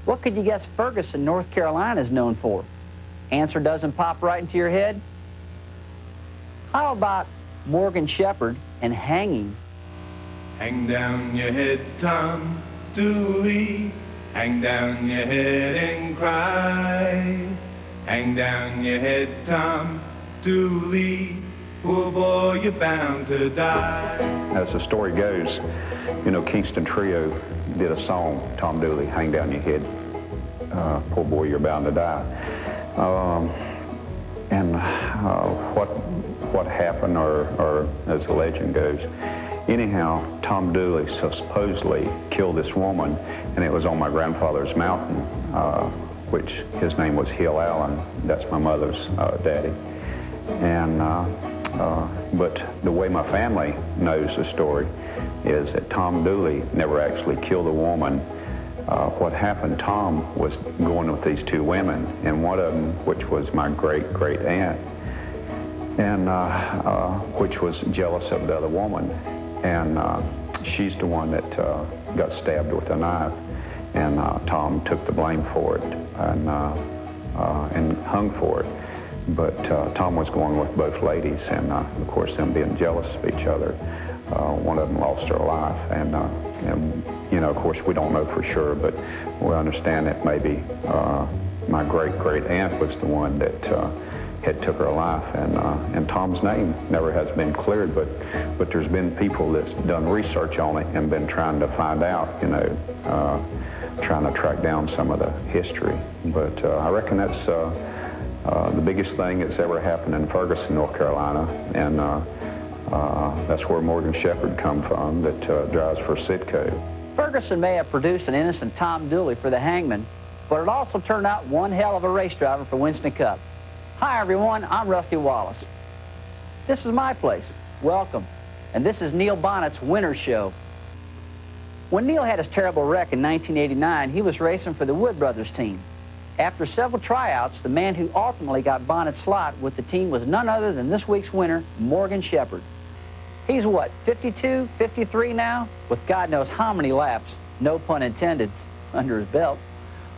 What could you guess Ferguson, North Carolina is known for? Answer doesn't pop right into your head? How about Morgan Shephard and hanging? Hang down your head, Tom Dooley. Hang down your head and cry. Hang down your head, Tom Dooley. Poor boy, you're bound to die. As the story goes, you know, Kingston Trio did a song, Tom Dooley, Hang Down Your Head. Poor boy, you're bound to die. What happened, or as the legend goes, anyhow, Tom Dooley supposedly killed this woman, and it was on my grandfather's mountain, which his name was Hill Allen. That's my mother's daddy. And but the way my family knows the story is that Tom Dooley never actually killed a woman. What happened, Tom was going with these two women, and one of them, which was my great-great aunt, and which was jealous of the other woman. And she's the one that got stabbed with a knife, and Tom took the blame for it and hung for it. But Tom was going with both ladies, and of course, them being jealous of each other, one of them lost her life. And you know, of course, we don't know for sure, but we understand that maybe my great-great aunt was the one that had took her life, and Tom's name never has been cleared, but there's been people that's done research on it and been trying to find out, you know, trying to track down some of the history. But I reckon that's the biggest thing that's ever happened in Ferguson, North Carolina, and that's where Morgan Shephard come from, that drives for Sitco. Ferguson may have produced an innocent Tom Dooley for the hangman, but it also turned out one hell of a race driver for Winston Cup. Hi everyone, I'm Rusty Wallace. This is my place. Welcome. And this is Neil Bonnet's Winter Show. When Neil had his terrible wreck in 1989, he was racing for the Wood Brothers team. After several tryouts, the man who ultimately got Bonnet's slot with the team was none other than this week's winner, Morgan Shephard. He's what, 52, 53 now? With God knows how many laps, no pun intended, under his belt.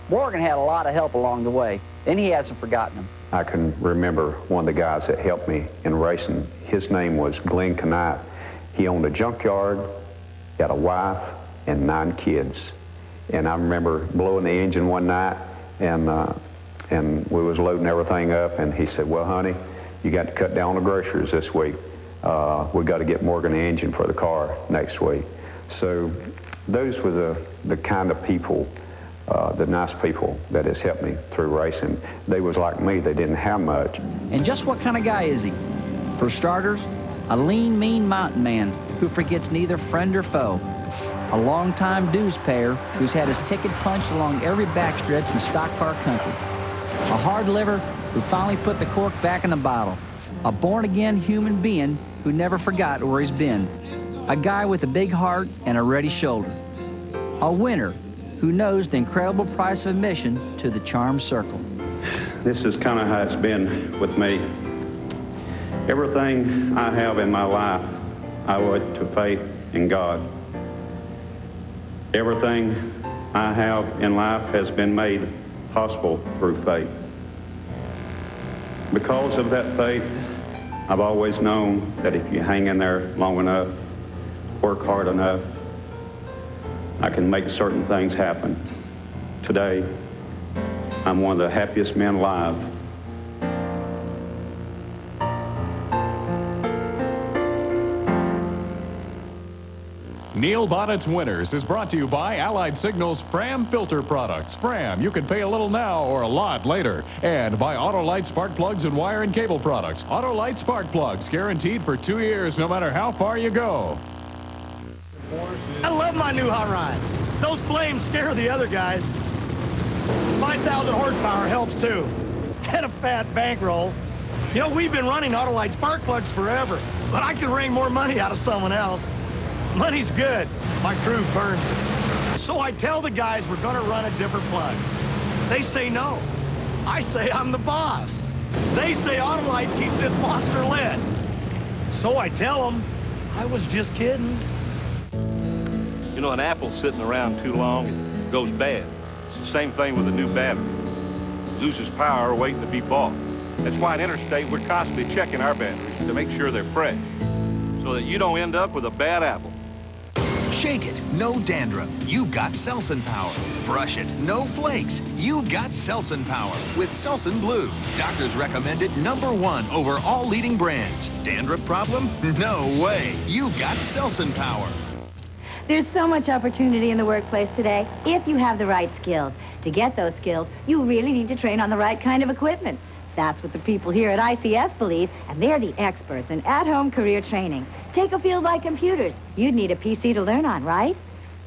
Morgan had a lot of help along the way, and he hasn't forgotten him. I can remember one of the guys that helped me in racing. His name was Glenn Knight. He owned a junkyard, got a wife, and 9 kids. And I remember blowing the engine one night, and we was loading everything up, and he said, well, honey, you got to cut down the groceries this week. We got to get Morgan the engine for the car next week. So those were the kind of people, the nice people that has helped me through racing. They was like me, they didn't have much. And just what kind of guy is he? For starters, a lean, mean mountain man who forgets neither friend or foe. A long-time dues payer who's had his ticket punched along every backstretch in stock car country. A hard liver who finally put the cork back in the bottle. A born-again human being who never forgot where he's been. A guy with a big heart and a ready shoulder. A winner who knows the incredible price of admission to the Charm Circle. This is kind of how it's been with me. Everything I have in my life, I owe it to faith in God. Everything I have in life has been made possible through faith. Because of that faith, I've always known that if you hang in there long enough, work hard enough, I can make certain things happen. Today, I'm one of the happiest men alive. Neil Bonnet's Winners is brought to you by Allied Signal's Fram filter products. Fram, you can pay a little now or a lot later. And by Autolite spark plugs and wire and cable products. Autolite spark plugs, guaranteed for 2 years, no matter how far you go. I love my new hot rod. Those flames scare the other guys. 5,000 horsepower helps too. And a fat bankroll. You know, we've been running Autolite spark plugs forever, but I could wring more money out of someone else. Money's good. My crew burns it. So I tell the guys we're gonna run a different plug. They say no. I say I'm the boss. They say Autolite keeps this monster lit. So I tell them I was just kidding. You know, an apple sitting around too long, it goes bad. same thing with a new battery. It loses power waiting to be bought. That's why at Interstate we're constantly checking our batteries to make sure they're fresh, so that you don't end up with a bad apple. Shake it, no dandruff. You've got Selsun Power. Brush it, no flakes. You've got Selsun Power with Selsun Blue. Doctors recommend it #1 over all leading brands. Dandruff problem? No way. You've got Selsun Power. There's so much opportunity in the workplace today if you have the right skills. To get those skills, you really need to train on the right kind of equipment. That's what the people here at ICS believe, and they're the experts in at-home career training. Take a field like computers. You'd need a PC to learn on, right?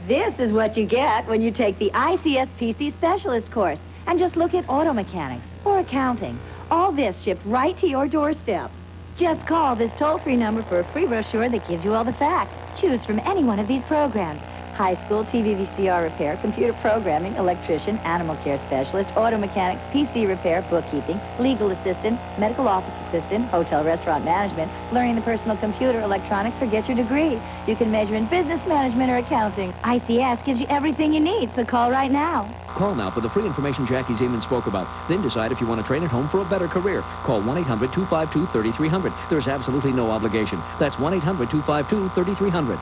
This is what you get when you take the ICS PC Specialist course. And just look at auto mechanics or accounting. All this shipped right to your doorstep. Just call this toll-free number for a free brochure that gives you all the facts. Choose from any one of these programs. High school, TV VCR repair, computer programming, electrician, animal care specialist, auto mechanics, PC repair, bookkeeping, legal assistant, medical office assistant, hotel restaurant management, learning the personal computer, electronics, or get your degree. You can major in business management or accounting. ICS gives you everything you need, so call right now. Call now for the free information Jackie Zeman spoke about. Then decide if you want to train at home for a better career. Call 1-800-252-3300. There's absolutely no obligation. That's 1-800-252-3300.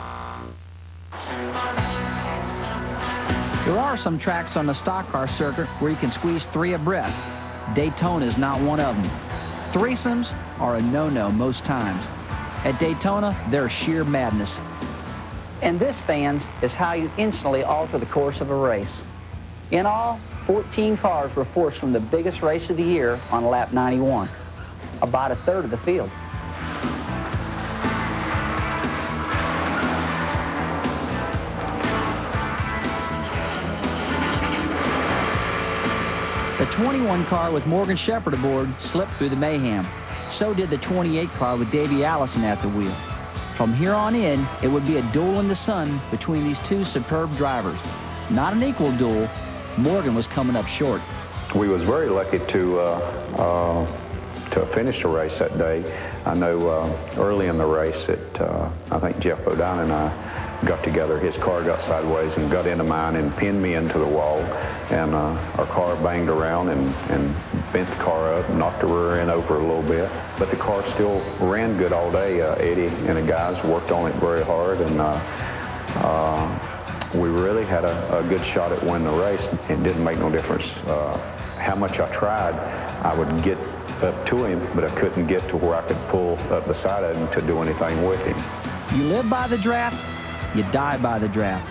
There are some tracks on the stock car circuit where you can squeeze 3 abreast. Daytona is not one of them. Threesomes are a no-no most times. At Daytona, they're sheer madness. And this, fans, is how you instantly alter the course of a race. In all, 14 cars were forced from the biggest race of the year on lap 91, about a third of the field. The 21 car with Morgan Shephard aboard slipped through the mayhem. So did the 28 car with Davey Allison at the wheel. From here on in, it would be a duel in the sun between these two superb drivers. Not an equal duel. Morgan was coming up short. We was very lucky to finish the race that day. I know early in the race, I think Jeff Bodine and I got together. His car got sideways and got into mine and pinned me into the wall. And our car banged around and bent the car up, knocked the rear end over a little bit. But the car still ran good all day. Eddie and the guys worked on it very hard, and we really had a good shot at winning the race. It didn't make no difference how much I tried. I would get up to him, but I couldn't get to where I could pull up beside him to do anything with him. You live by the draft, you die by the draft.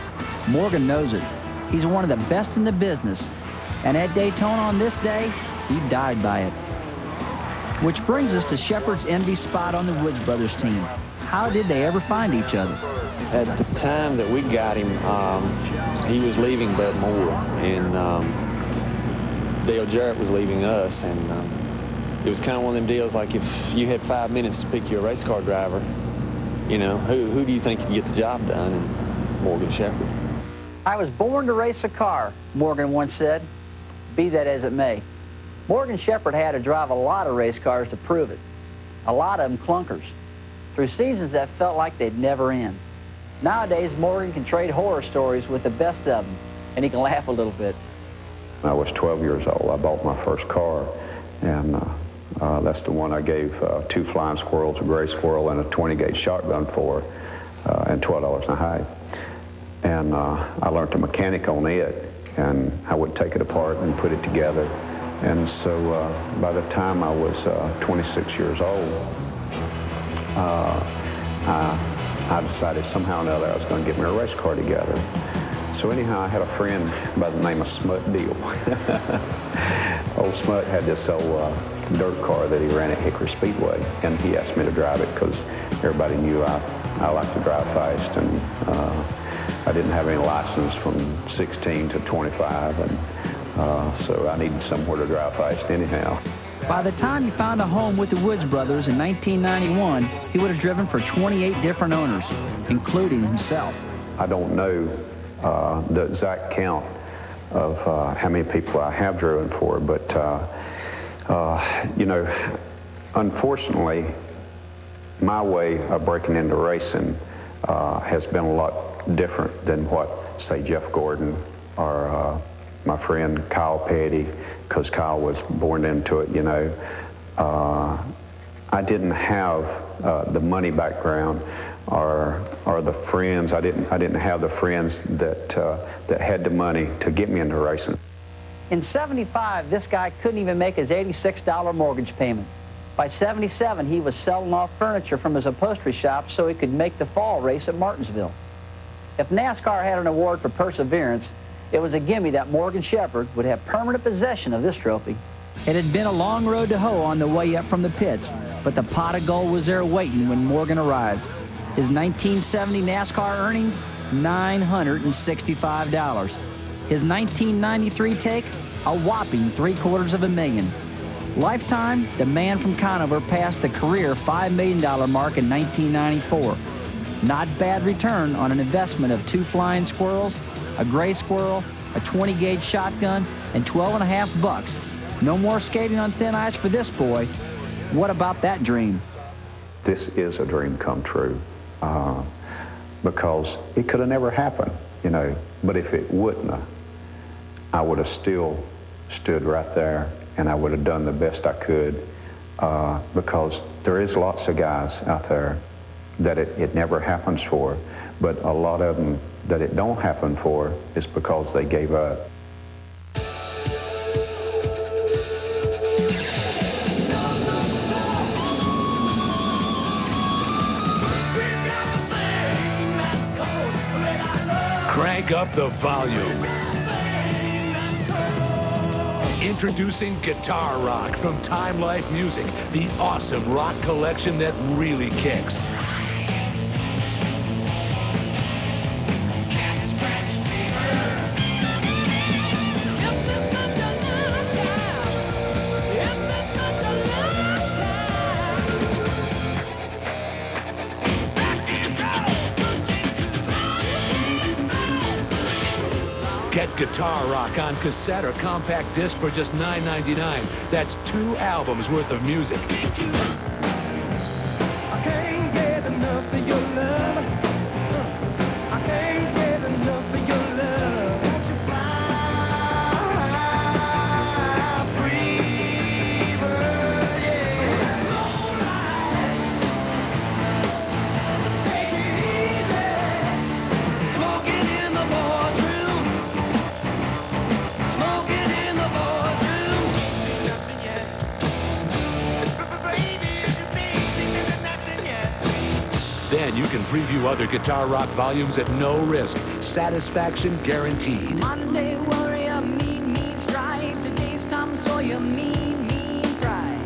Morgan knows it. He's one of the best in the business. And at Daytona on this day, he died by it. Which brings us to Shephard's envy spot on the Woods Brothers team. How did they ever find each other? At the time that we got him, he was leaving Bud Moore, and Dale Jarrett was leaving us, and it was kind of one of them deals like if you had 5 minutes to pick your race car driver, you know, who do you think could get the job done? And Morgan Shephard. I was born to race a car, Morgan once said. Be that as it may. Morgan Shephard had to drive a lot of race cars to prove it. A lot of them clunkers. Through seasons that felt like they'd never end. Nowadays, Morgan can trade horror stories with the best of them, and he can laugh a little bit. I was 12 years old. I bought my first car, and that's the one I gave 2 flying squirrels, a gray squirrel, and a 20-gauge shotgun for, and $12 a hide. And I learned to mechanic on it, and I would take it apart and put it together. And so by the time I was 26 years old, I decided somehow or another I was going to get me a race car together. So anyhow, I had a friend by the name of Smut Deal. Old Smut had this old dirt car that he ran at Hickory Speedway, and he asked me to drive it because everybody knew I like to drive fast, and I didn't have any license from 16 to 25, and so I needed somewhere to drive fast anyhow. By the time he found a home with the Woods Brothers in 1991, he would have driven for 28 different owners, including himself. I don't know the exact count of how many people I have driven for, but you know, unfortunately, my way of breaking into racing has been a lot different than what, say, Jeff Gordon or my friend Kyle Petty, because Kyle was born into it, you know. I didn't have the money background or the friends. I didn't have the friends that had the money to get me into racing. In '75, this guy couldn't even make his $86 mortgage payment. By '77, he was selling off furniture from his upholstery shop so he could make the fall race at Martinsville. If NASCAR had an award for perseverance, it was a gimme that Morgan Shephard would have permanent possession of this trophy. It had been a long road to hoe on the way up from the pits, but the pot of gold was there waiting when Morgan arrived. His 1970 NASCAR earnings, $965. His 1993 take, a whopping $750,000. Lifetime, the man from Conover passed the career $5 million mark in 1994. Not bad return on an investment of 2 flying squirrels, a gray squirrel, a 20-gauge shotgun, and $12.50. No more skating on thin ice for this boy. What about that dream? This is a dream come true, because it could have never happened, you know. But if it wouldn't have, I would have still stood right there, and I would have done the best I could, because there is lots of guys out there that it never happens for, but a lot of them that it don't happen for is because they gave up. Crank up the volume. Introducing Guitar Rock from Time Life Music, the awesome rock collection that really kicks. Get Guitar Rock on cassette or compact disc for just $9.99. That's 2 albums worth of music. I can't get enough of your love. I can't get enough of your love. Won't you fly free, bird, yeah. So light. Take it easy. Smoking in the boys' room. Smoking in the boys' room. See nothing yet. Baby, just ain't seen nothing yet. Then you can preview other Guitar Rock volumes at no risk. Satisfaction guaranteed. Monday warrior, mean, mean strike. Today's Tom Sawyer, mean, mean pride.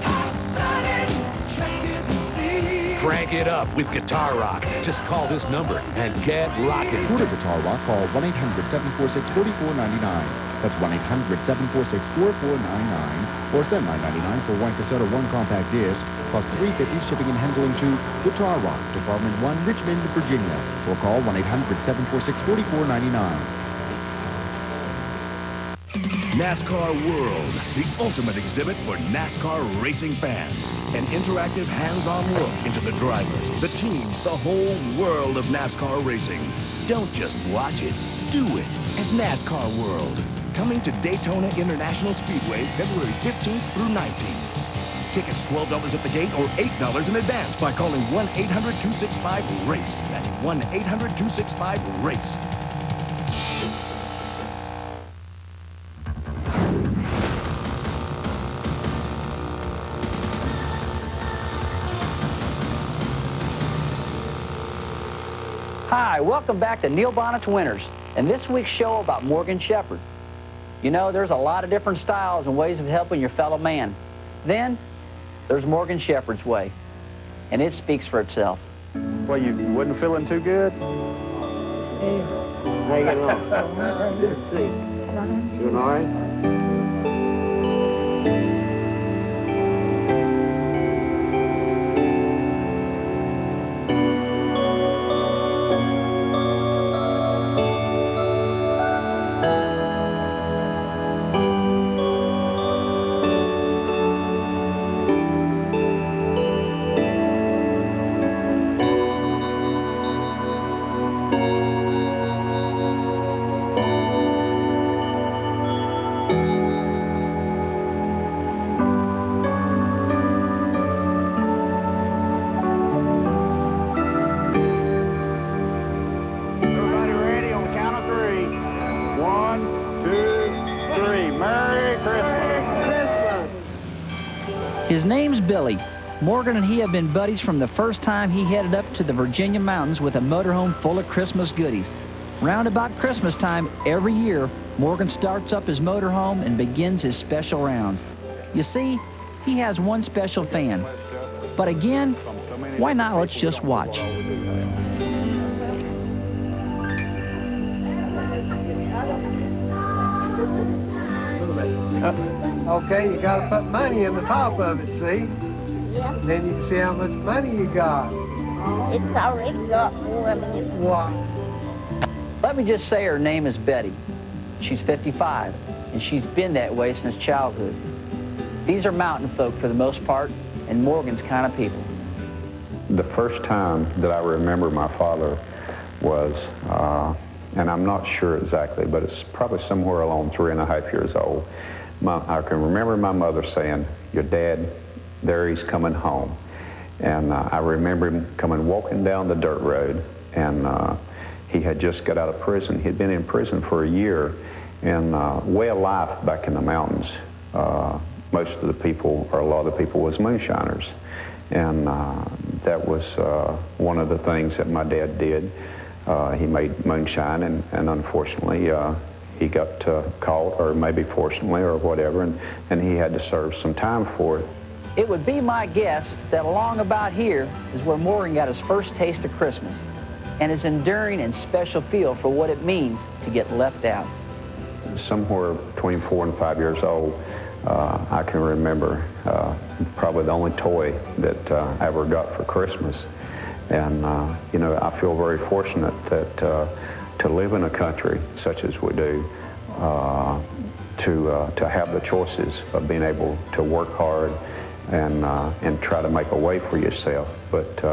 Hot-blooded, check it and see. Crank it up with Guitar Rock. Just call this number and get rocking. Order Guitar Rock, call 1-800-746-4499. That's 1-800-746-4499. Or send $9.99 for 1 cassette or 1 compact disc, plus $3.50 shipping and handling to Guitar Rock, Department 1, Richmond, Virginia. Or call 1-800-746-4499. NASCAR World, the ultimate exhibit for NASCAR racing fans. An interactive hands-on look into the drivers, the teams, the whole world of NASCAR racing. Don't just watch it, do it at NASCAR World. Coming to Daytona International Speedway February 15th through 19th. Tickets $12 at the gate or $8 in advance by calling 1-800-265-RACE. That's 1-800-265-RACE. Hi, welcome back to Neil Bonnet's Winners, and this week's show about Morgan Shephard. You know, there's a lot of different styles and ways of helping your fellow man. Then, there's Morgan Shephard's way, and it speaks for itself. Well, you wasn't feeling too good? Hey, how you getting along? Good to see you. Doing all right? 3. Merry Christmas. His name's Billy. Morgan and he have been buddies from the first time he headed up to the Virginia mountains with a motorhome full of Christmas goodies. Round about Christmas time every year, Morgan starts up his motorhome and begins his special rounds. You see, he has one special fan. But again, why not let's just watch? Okay, you gotta put money in the top of it, see? Yeah. Then you can see how much money you got. It's already got more money. What? Let me just say her name is Betty. She's 55, and she's been that way since childhood. These are mountain folk for the most part, and Morgan's kind of people. The first time that I remember my father was, and I'm not sure exactly, but it's probably somewhere along 3.5 years old. I can remember my mother saying, "Your dad, there he's coming home." And I remember him walking down the dirt road, and he had just got out of prison. He'd been in prison for a year, and way of life back in the mountains, most of the people, or a lot of the people, was moonshiners. And that was one of the things that my dad did. He made moonshine, and unfortunately, he got caught, or maybe fortunately, or whatever, and he had to serve some time for it. It would be my guess that along about here is where Morgan got his first taste of Christmas and his enduring and special feel for what it means to get left out. Somewhere between 4 and 5 years old, I can remember probably the only toy that I ever got for Christmas. And, you know, I feel very fortunate that to live in a country such as we do, to have the choices of being able to work hard and try to make a way for yourself. But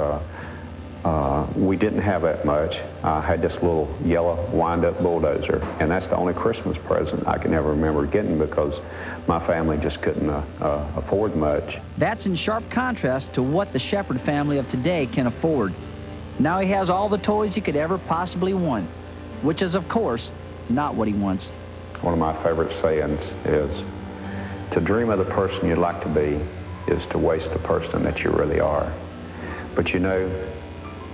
we didn't have that much. I had this little yellow wind-up bulldozer, and that's the only Christmas present I can ever remember getting because my family just couldn't afford much. That's in sharp contrast to what the Shephard family of today can afford. Now he has all the toys he could ever possibly want, which is, of course, not what he wants. One of my favorite sayings is, to dream of the person you'd like to be is to waste the person that you really are. But you know,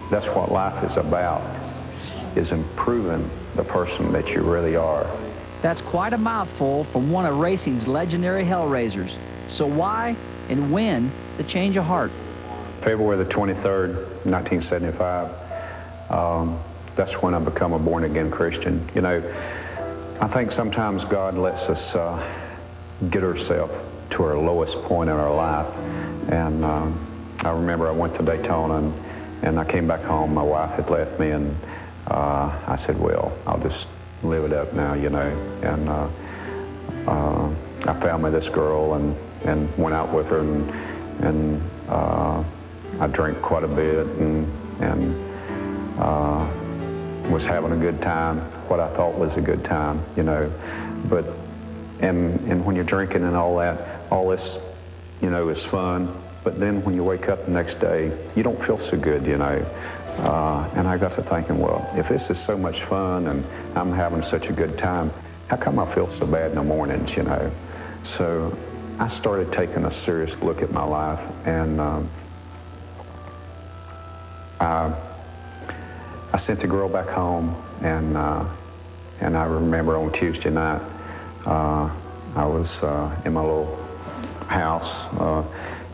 that's what life is about, is improving the person that you really are. That's quite a mouthful from one of racing's legendary hellraisers. So why and when the change of heart? February the 23rd, 1975, that's when I become a born-again Christian. You know, I think sometimes God lets us get ourselves to our lowest point in our life. And I remember I went to Daytona, and I came back home. My wife had left me, and I said, well, I'll just live it up now, you know. And I found me this girl and went out with her, and I drank quite a bit and was having a good time, what I thought was a good time, you know. But, and when you're drinking and all this, you know, is fun. But then when you wake up the next day, you don't feel so good, you know. And I got to thinking, well, if this is so much fun and I'm having such a good time, how come I feel so bad in the mornings, you know? So I started taking a serious look at my life, and I sent the girl back home, and I remember on Tuesday night, I was in my little house,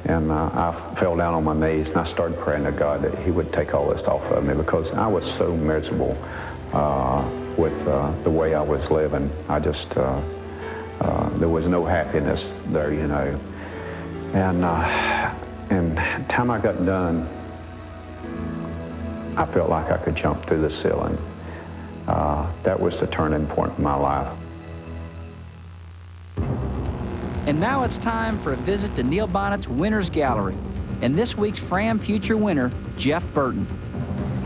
and I fell down on my knees, and I started praying to God that he would take all this off of me, because I was so miserable with the way I was living. I just, there was no happiness there, you know. And the time I got done, I felt like I could jump through the ceiling. That was the turning point in my life. And now it's time for a visit to Neil Bonnett's Winners Gallery and this week's Fram Future winner, Jeff Burton.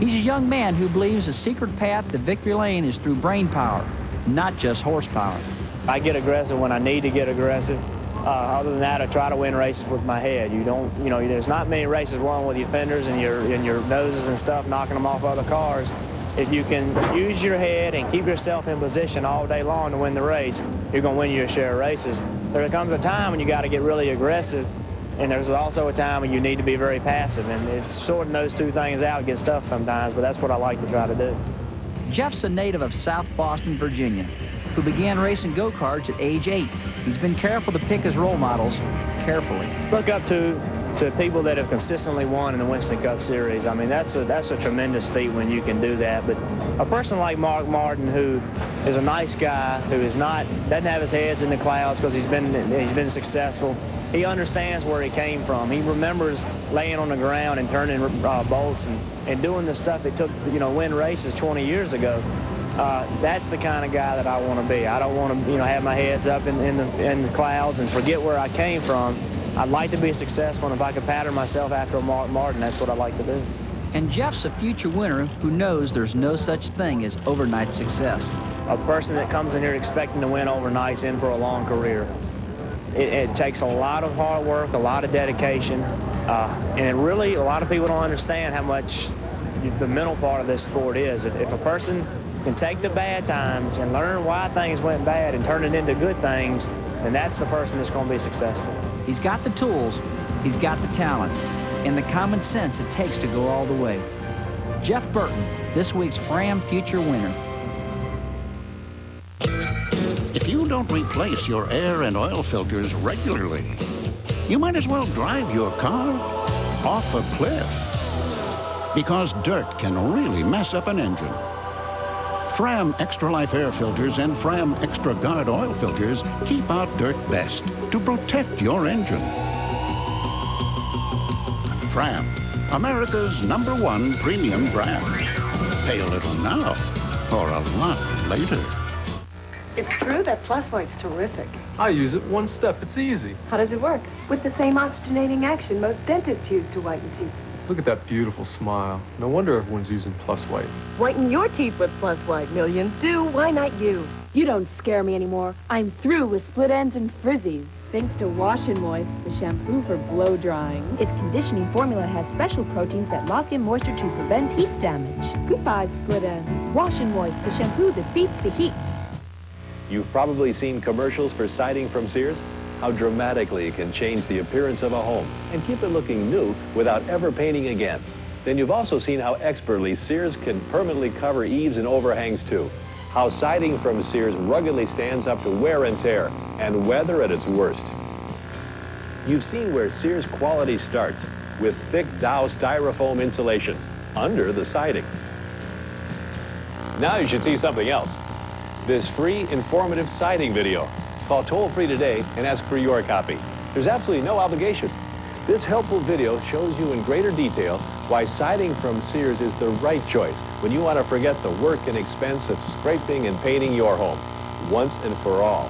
He's a young man who believes the secret path to victory lane is through brain power, not just horsepower. I get aggressive when I need to get aggressive. Other than that, I try to win races with my head. You know, there's not many races won with your fenders and your noses and stuff, knocking them off other cars. if you can use your head and keep yourself in position all day long to win the race, you're going to win your share of races. There comes a time when you got to get really aggressive, and there's also a time when you need to be very passive, and it's sorting those two things out gets tough sometimes, but that's what I like to try to do. Jeff's a native of South Boston, Virginia, who began racing go-karts at age 8. He's been careful to pick his role models carefully. Look up to people that have consistently won in the Winston Cup Series. I mean, that's a tremendous feat when you can do that. But a person like Mark Martin, who is a nice guy, who doesn't have his heads in the clouds because he's been successful. He understands where he came from. He remembers laying on the ground and turning bolts and doing the stuff it took, win races 20 years ago. That's the kind of guy that I want to be. I don't want to, have my heads up in the clouds and forget where I came from. I'd like to be successful, and if I could pattern myself after Mark Martin, that's what I'd like to do. And Jeff's a future winner who knows there's no such thing as overnight success. A person that comes in here expecting to win overnight's in for a long career. It takes a lot of hard work, a lot of dedication, and a lot of people don't understand how much the mental part of this sport is. If a person can take the bad times and learn why things went bad and turn it into good things, then that's the person that's going to be successful. He's got the tools, he's got the talent, and the common sense it takes to go all the way. Jeff Burton, this week's Fram Future winner. If you don't replace your air and oil filters regularly, you might as well drive your car off a cliff, because dirt can really mess up an engine. Fram Extra Life air filters and Fram Extra Guard oil filters keep out dirt best to protect your engine. Fram, America's #1 premium brand. Pay a little now or a lot later. It's true that Plus White's terrific. I use it one step. It's easy. How does it work? With the same oxygenating action most dentists use to whiten teeth. Look at that beautiful smile. No wonder everyone's using Plus White. Whiten your teeth with Plus White. Millions do. Why not you? You don't scare me anymore. I'm through with split ends and frizzies. Thanks to Wash and Moist, the shampoo for blow drying. Its conditioning formula has special proteins that lock in moisture to prevent heat damage. Goodbye, split ends. Wash and Moist, the shampoo that beats the heat. You've probably seen commercials for siding from Sears. How dramatically it can change the appearance of a home and keep it looking new without ever painting again. Then you've also seen how expertly Sears can permanently cover eaves and overhangs too. How siding from Sears ruggedly stands up to wear and tear and weather at its worst. You've seen where Sears quality starts with thick Dow styrofoam insulation under the siding. Now you should see something else. This free, informative siding video. Call toll-free today and ask for your copy. There's absolutely no obligation. This helpful video shows you in greater detail why siding from Sears is the right choice when you want to forget the work and expense of scraping and painting your home, once and for all.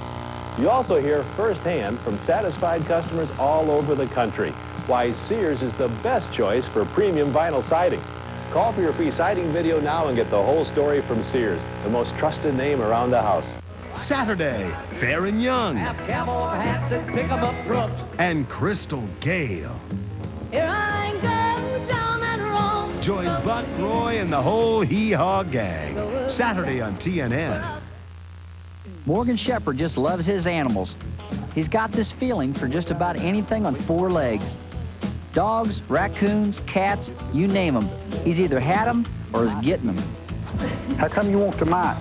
You also hear firsthand from satisfied customers all over the country why Sears is the best choice for premium vinyl siding. Call for your free siding video now and get the whole story from Sears, the most trusted name around the house. Saturday, Fair and Young. Have cowboy hats and pick 'em up trucks. And Crystal Gale. Here I go down that road. Join Buck, Roy, and the whole Hee-Haw gang. Saturday on TNN. Morgan Shephard just loves his animals. He's got this feeling for just about anything on 4 legs. Dogs, raccoons, cats, you name them. He's either had them or is getting them. How come you want the mic?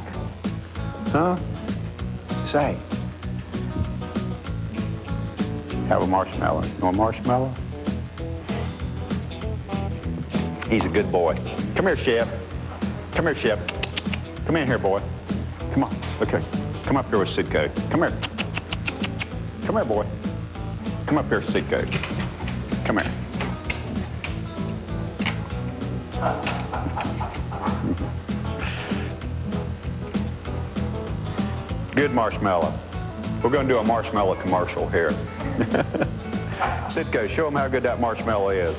Huh? Say. Have a marshmallow. You want a marshmallow? He's a good boy. Come here, Shep. Come here, Shep. Come in here, boy. Come on. Okay. Come up here with Sidco. Come here. Come here, boy. Come up here, Sidco. Come here. Good marshmallow. We're going to do a marshmallow commercial here. Sidco, show them how good that marshmallow is.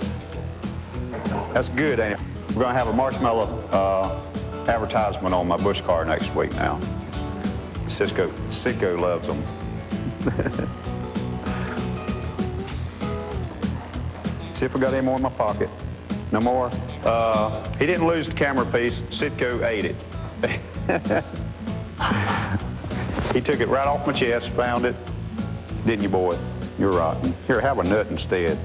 That's good, ain't it? We're going to have a marshmallow advertisement on my Bush car next week now. Sidco loves them. See if we got any more in my pocket. No more? He didn't lose the camera piece. Sitco ate it. He took it right off my chest, found it. Didn't you, boy? You're rotten. Here, have a nut instead.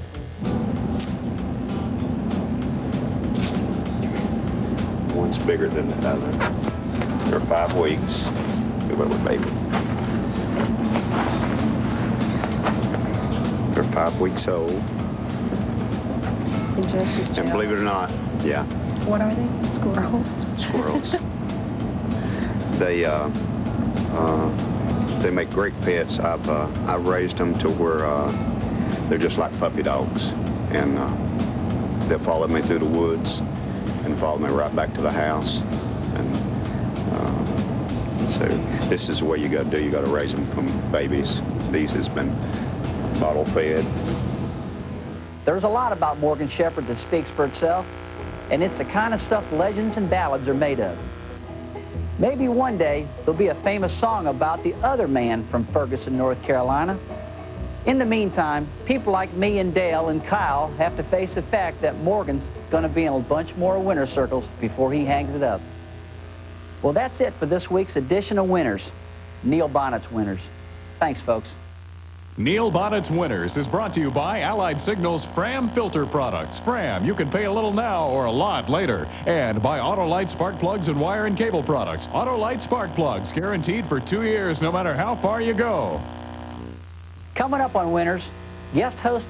One's bigger than the other. They're 5 weeks. Move over, baby. They're 5 weeks old. And Jesse's And believe it or not, yeah, What are they? Squirrels? squirrels. They make great pets. I've raised them to where they're just like puppy dogs, and they'll follow me through the woods and follow me right back to the house. And so this is the way you got to do. You got to raise them from babies. These has been bottle fed. There's a lot about Morgan Shephard that speaks for itself, and it's the kind of stuff legends and ballads are made of. Maybe one day there'll be a famous song about the other man from Ferguson, North Carolina. In the meantime, people like me and Dale and Kyle have to face the fact that Morgan's going to be in a bunch more winter circles before he hangs it up. Well, that's it for this week's edition of Winners. Neil Bonnet's Winners. Thanks, folks. Neil Bonnet's Winners is brought to you by Allied Signal's Fram filter products. Fram, you can pay a little now or a lot later. And by Autolite spark plugs and wire and cable products. Autolite spark plugs, guaranteed for 2 years no matter how far you go. Coming up on Winners, guest host